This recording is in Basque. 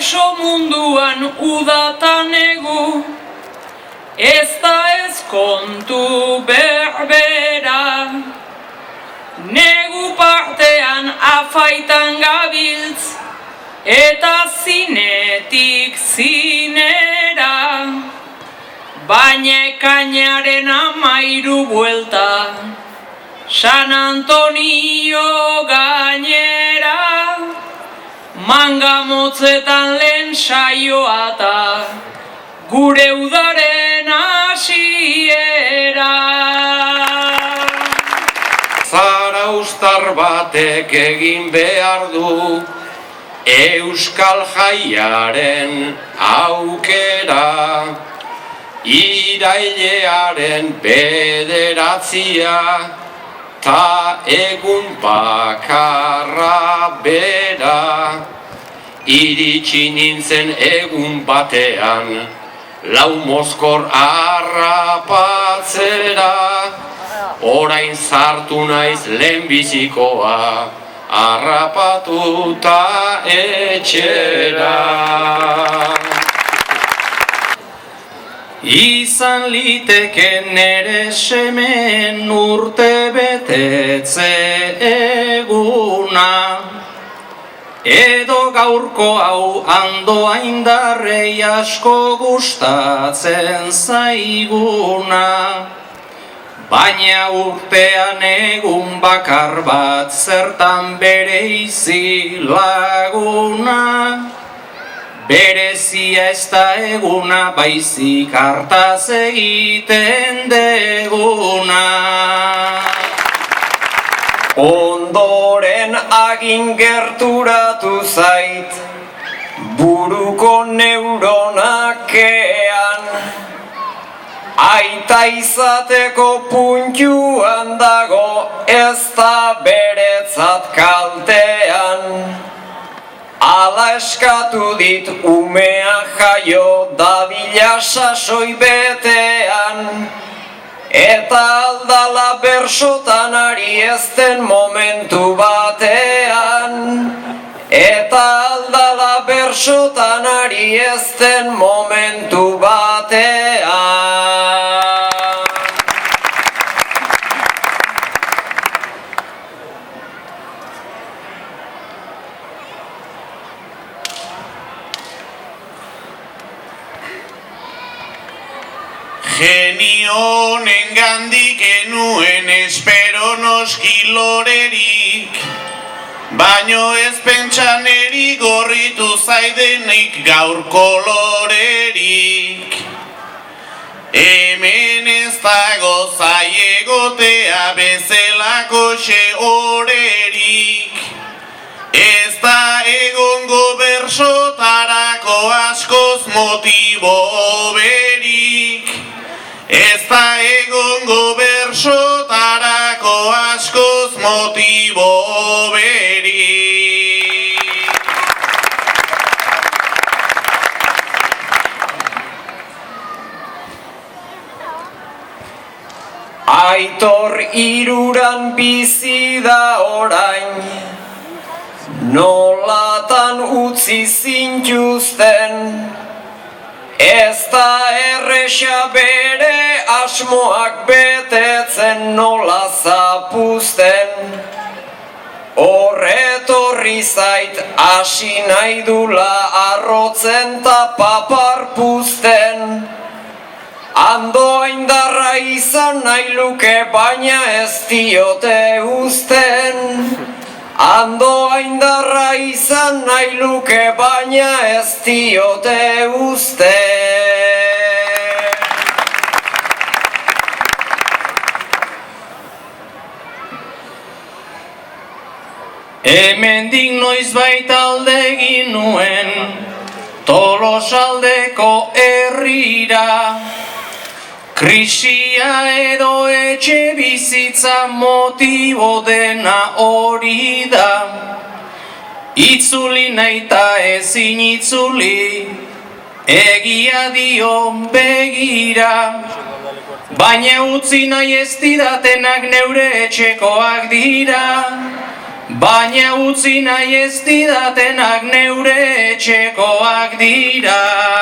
berso munduan udatan egu, ez da ez kontu berbera. Negu partean afaitan gabiltz, eta zinetik zinera, baina ekainaren 13 buelta, San Antonio gainera, manga motzetan lehen saioa ta, gure udaren hasiera. Zaraustar batek egin behar du Euskal Jaiaren aukera, irailearen 9 ta egun bakarra bera. Iritsi nintzen egun batean, lau mozkor harrapatzera, orain sartu naiz lehenbizikoa, harrapatuta etxera. Izan liteke nere semen urte betetze eguna, edo gaurko hau andoa indarrei asko gustatzen zaiguna. Baina urtean egun bakar bat zertan bereizi laguna, berezia ez da eguna baizik hartaz egiten deguna. Ondoren agin gerturatu zait, buruko neuronakean, aita izateko puntuan dago ez da beretzat kaltean. Ala eskatu dit umea jaio dabila sasoi betean, eta aldala bersotan ari ezten momentu batean. Eta aldala bersotan ari ezten momentu batean. Genio honen gandik enuen espero noski lorerik, baino ez pentsan eri gorritu zaidenik gaur kolorerik. Hemen ez dago zaiegotea bezelako xe horerik, ez da egongo bersotarako askoz motibo berik. Ez da egongo bersotarako askoz motibo berik. Aitor hiruran bizi da orain, nolatan utzi zintuzten, ez da erresa bere asmoak betetzen nola zapuzten. Horretorri zait hasi nahi dula arrotzen ta paparpuzten. Andoa indarra izan nahi luke baina ez diote uzten. Andoa indarra izan nahi luke baina ez diote uzten. Hemendik noizbait alde egin nuen Tolosaldeko herrira, krisia edo etxe bizitza motibo dena hori da. Itzuli nahi ta ezin itzuli, egia dio begira, baina utzi nahi ez didatenak neure etxekoak dira. baina utzi nahi ez didatenak neure etxekoak dira.